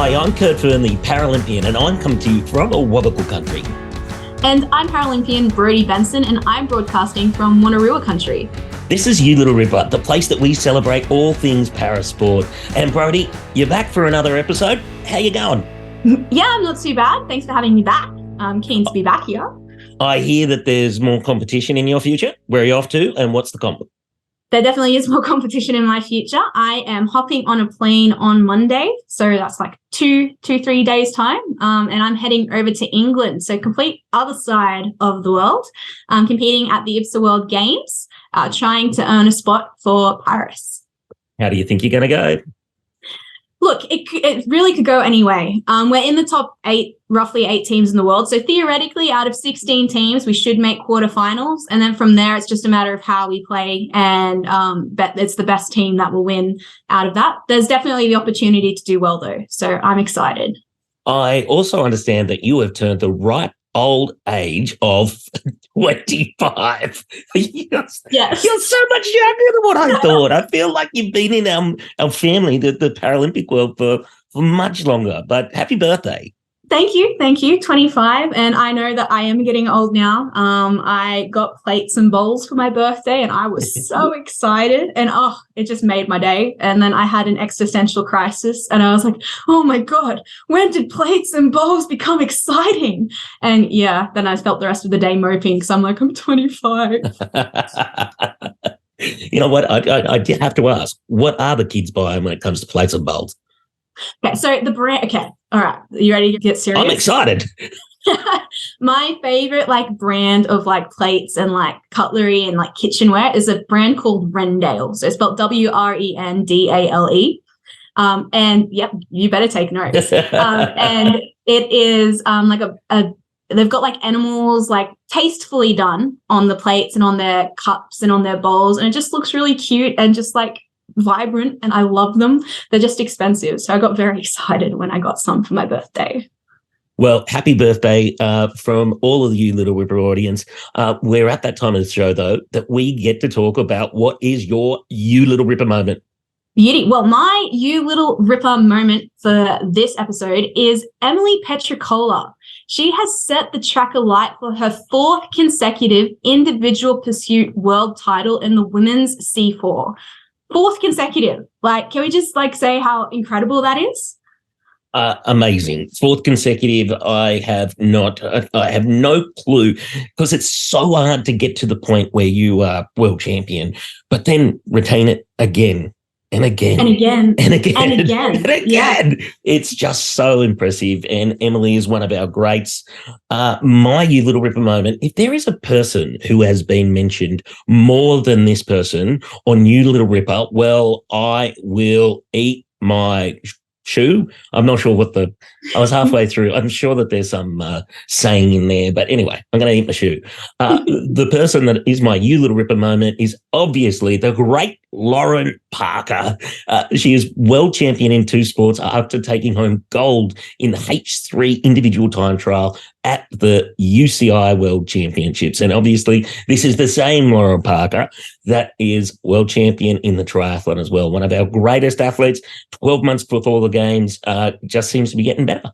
Hi, I'm Kurt Fearnley, Paralympian, and I'm coming to you from a Wabakal country. And I'm Paralympian Brodie Benson, and I'm broadcasting from Wonnarua country. This is You Little Ripper, the place that we celebrate all things parasport. And Brodie, you're back for another episode. How you going? Yeah, I'm not too bad. Thanks for having me back. I'm keen to be back here. I hear that there's more competition in your future. Where are you off to, and what's the comp? There definitely is more competition in my future. I am hopping on a plane on Monday, so that's like 3 days time, and I'm heading over to England, so complete other side of the world, competing at the IBSA World Games, trying to earn a spot for Paris. How do you think you're going to go? Look, it really could go any way. We're in the top 8, roughly 8 teams in the world. So theoretically, out of 16 teams, we should make quarterfinals. And then from there, it's just a matter of how we play. And it's the best team that will win out of that. There's definitely the opportunity to do well, though. So I'm excited. I also understand that you have turned the ripe old age of 25. Yes. You're so much younger than what I thought. I feel like you've been in our family, the Paralympic world, for much longer. But happy birthday. Thank you. 25, and I know that I am getting old now. I got plates and bowls for my birthday, and I was so excited, and it just made my day. And then I had an existential crisis, and I was like, oh my God, when did plates and bowls become exciting? And yeah, then I felt the rest of the day moping because I'm like, I'm 25. You know what? I did have to ask, what are the kids buying when it comes to plates and bowls? Okay, so the brand, all right, you ready to get serious? I'm excited. My favorite brand of plates and cutlery and kitchenware is a brand called Rendale. So it's spelled Wrendale. And yep, you better take notes. And it is they've got animals tastefully done on the plates and on their cups and on their bowls, and it just looks really cute and just vibrant, and I love them. They're just expensive, so I got very excited when I got some for my birthday. Well, happy birthday from all of you Little Ripper audience. We're at that time of the show, though, that we get to talk about what is your You Little Ripper moment. Beauty. Well, my You Little Ripper moment for this episode is Emily Petricola. She has set the track alight for her 4th consecutive individual pursuit world title in the women's C4. 4th consecutive. Can we just say how incredible that is? Amazing. 4th consecutive. I have no clue, because it's so hard to get to the point where you are world champion, but then retain it again and again and again and again and again. And again. Yeah. It's just so impressive. And Emily is one of our greats. My You Little Ripper moment, if there is a person who has been mentioned more than this person on You Little Ripper, well, I will eat my shoe. I'm not sure I was halfway through. I'm sure that there's some saying in there, but anyway, I'm going to eat my shoe. The person that is my You Little Ripper moment is obviously the great Lauren Parker. She is world champion in 2 sports after taking home gold in the H3 individual time trial at the UCI World Championships. And obviously, this is the same Lauren Parker that is world champion in the triathlon as well. One of our greatest athletes, 12 months before the games, just seems to be getting better.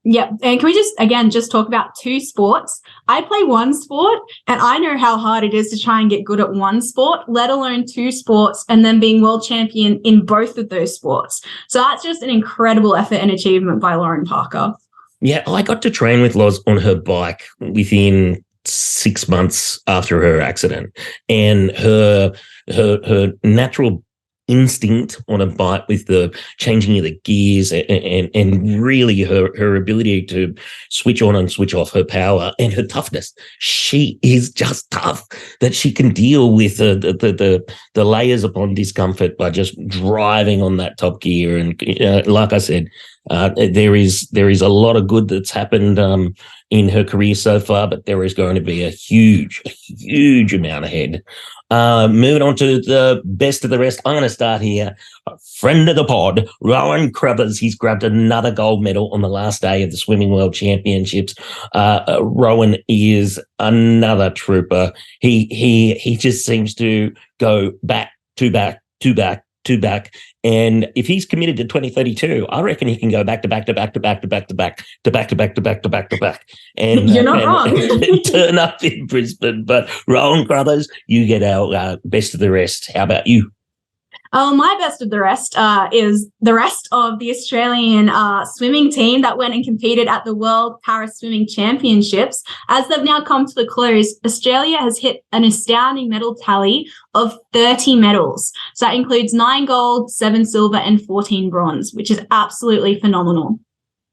Yep. And can we just talk about 2 sports? I play 1 sport, and I know how hard it is to try and get good at 1 sport, let alone 2 sports, and then being world champion in both of those sports. So that's just an incredible effort and achievement by Lauren Parker. Yeah, I got to train with Loz on her bike within 6 months after her accident, and her natural instinct on a bike with the changing of the gears and really her ability to switch on and switch off her power and her toughness. She is just tough, that she can deal with the layers upon discomfort by just driving on that top gear. And like I said, there is a lot of good that's happened in her career so far, but there is going to be a huge amount ahead. Moving on to the best of the rest, I'm going to start here. A friend of the pod, Rowan Crubbers. He's grabbed another gold medal on the last day of the Swimming World Championships. Rowan is another trooper. He just seems to go back to back to back. And if he's committed to 2032, I reckon he can go back to back to back to back to back to back to back to back to back to back to back. And You're not wrong. turn up in Brisbane. But Rowan Brothers, you get our best of the rest. How about you? My best of the rest is the rest of the Australian swimming team that went and competed at the World Para Swimming Championships. As they've now come to the close, Australia has hit an astounding medal tally of 30 medals. So that includes 9 gold, 7 silver, and 14 bronze, which is absolutely phenomenal.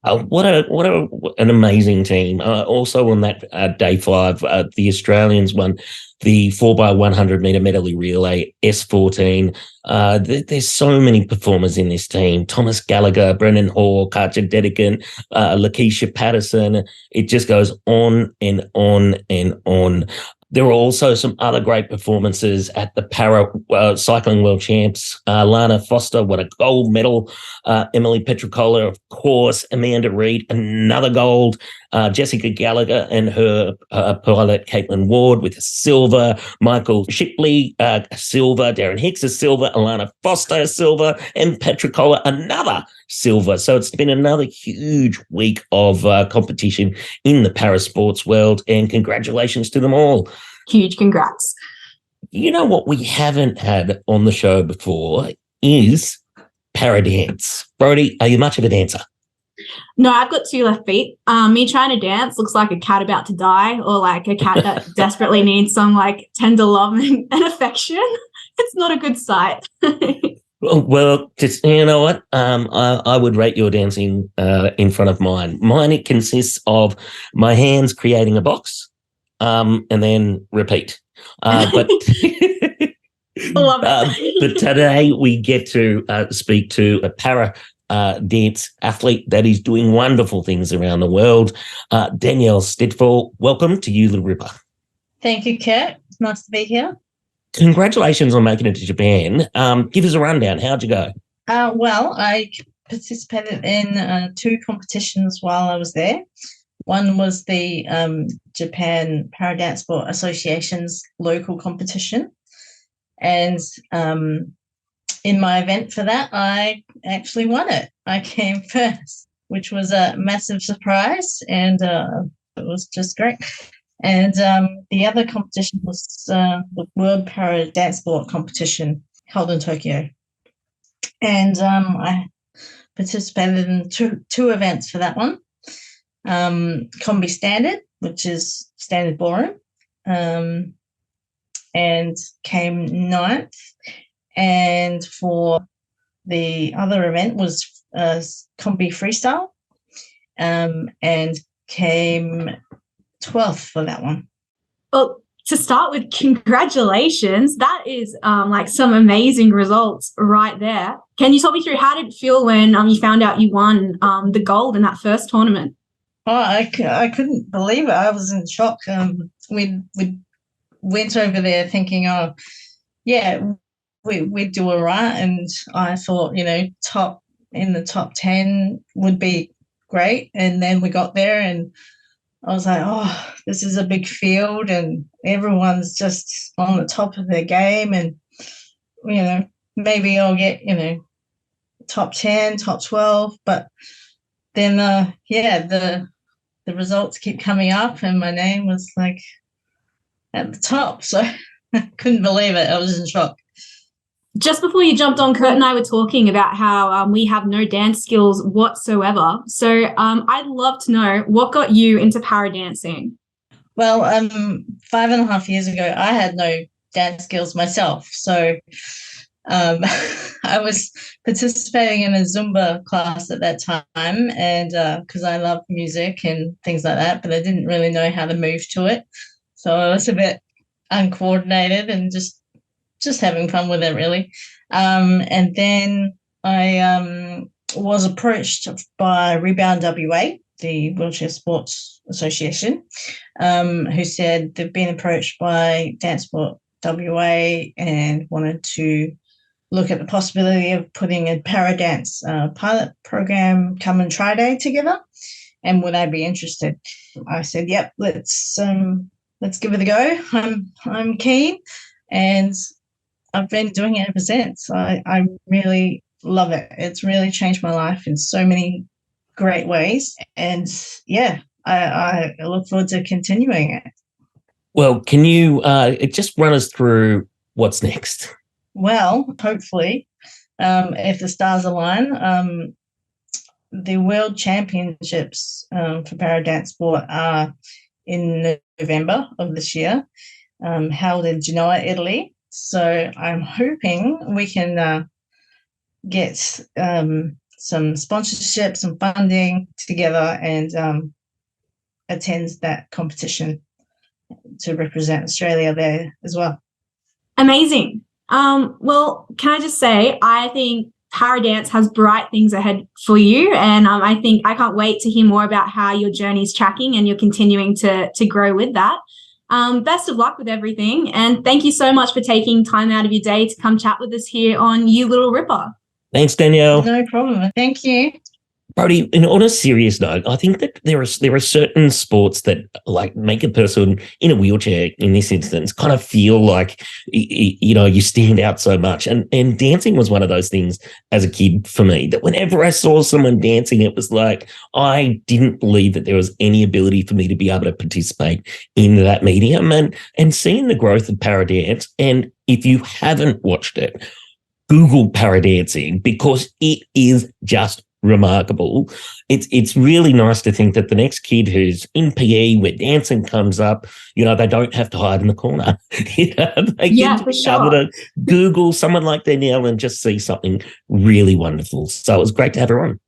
What an amazing team. Also on that day 5, the Australians won the 4x100 metre medley relay, S14. There's so many performers in this team. Thomas Gallagher, Brendan Hawke, Archer Dedican, Lakeisha Patterson. It just goes on and on and on. There were also some other great performances at the Para Cycling World Champs. Lana Foster, what a gold medal. Emily Petricola, of course. Amanda Reid, another gold. Jessica Gallagher and her pilot, Caitlin Ward, with a silver. Michael Shipley, a silver. Darren Hicks, a silver. Alana Foster, a silver. And Petricola, another silver. So it's been another huge week of competition in the para sports world, and congratulations to them all. Huge congrats. You know what we haven't had on the show before is para dance. Brodie, are you much of a dancer? No, I've got 2 left feet. Me trying to dance looks like a cat about to die, or like a cat that desperately needs some like tender love and affection. It's not a good sight. Well, just, you know what? I would rate your dancing in front of mine. Mine, it consists of my hands creating a box, and then repeat. But Love it. but today we get to speak to a para dance athlete that is doing wonderful things around the world. Dannielle Stitfall, welcome to You Little Ripper. Thank you, Kurt. It's nice to be here. Congratulations on making it to Japan. Give us a rundown. How'd you go? Well, I participated in 2 competitions while I was there. One was the Japan Para Dance Sport Association's local competition. And in my event for that, I actually won it. I came first, which was a massive surprise, and it was just great. And the other competition was the World Para Dance Sport competition held in Tokyo. And I participated in two events for that one. Combi Standard, which is standard ballroom, and came 9th. And for the other event was Combi Freestyle, and came 12th for that one. Well, to start with, congratulations. That is like some amazing results right there. Can you talk me through how did it feel when you found out you won the gold in that first tournament? Oh, I couldn't believe it. I was in shock. We went over there thinking, oh, yeah, we'd do all right. And I thought, top 10 would be great. And then we got there and I was like, oh, this is a big field and everyone's just on the top of their game. And, maybe I'll get, top 10, top 12. But then, the results keep coming up and my name was like at the top. So I couldn't believe it. I was in shock. Just before you jumped on, Kurt and I were talking about how we have no dance skills whatsoever. So I'd love to know what got you into para dancing. Well, 5.5 years ago, I had no dance skills myself. So I was participating in a Zumba class at that time, and because I love music and things like that, but I didn't really know how to move to it. So I was a bit uncoordinated and just having fun with it, really. And then I was approached by Rebound WA, the Wheelchair Sports Association, who said they've been approached by Dance Sport WA and wanted to look at the possibility of putting a para dance pilot program come and try day together, and would I be interested? I said, yep, let's give it a go. I'm keen. And I've been doing it ever since. I really love it. It's really changed my life in so many great ways. And yeah, I look forward to continuing it. Well, can you just run us through what's next? Well, hopefully, if the stars align, the World Championships for para dance sport are in November of this year, held in Genoa, Italy. So I'm hoping we can get some sponsorship, some funding together, and attend that competition to represent Australia there as well. Amazing. Well, can I just say, I think para dance has bright things ahead for you, and I think I can't wait to hear more about how your journey's tracking and you're continuing to grow with that. Best of luck with everything, and thank you so much for taking time out of your day to come chat with us here on You Little Ripper. Thanks, Dannielle. No problem. Thank you. Brodie, on a serious note, I think that there are certain sports that like make a person in a wheelchair, in this instance, kind of feel like you stand out so much. And dancing was one of those things as a kid for me, that whenever I saw someone dancing, it was like I didn't believe that there was any ability for me to be able to participate in that medium. And seeing the growth of para dance, and if you haven't watched it, Google para dancing, because it is just remarkable. It's really nice to think that the next kid who's in PE where dancing comes up, they don't have to hide in the corner. They can be able to Google someone like Dannielle and just see something really wonderful. So it was great to have her on.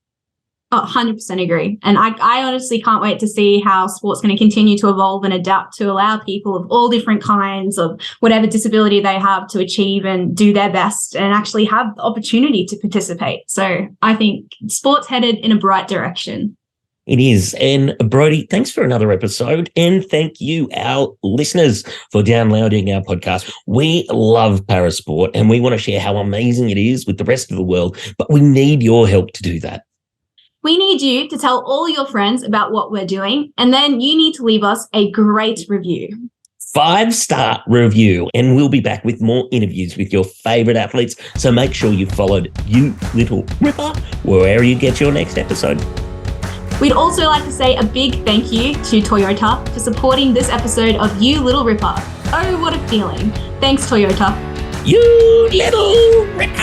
Oh, 100% agree. And I honestly can't wait to see how sport's going to continue to evolve and adapt to allow people of all different kinds of whatever disability they have to achieve and do their best and actually have the opportunity to participate. So I think sport's headed in a bright direction. It is. And Brodie, thanks for another episode. And thank you, our listeners, for downloading our podcast. We love parasport and we want to share how amazing it is with the rest of the world, but we need your help to do that. We need you to tell all your friends about what we're doing, and then you need to leave us a great review. 5-star review, and we'll be back with more interviews with your favorite athletes. So make sure you followed You Little Ripper wherever you get your next episode. We'd also like to say a big thank you to Toyota for supporting this episode of You Little Ripper. Oh, what a feeling. Thanks, Toyota. You Little Ripper!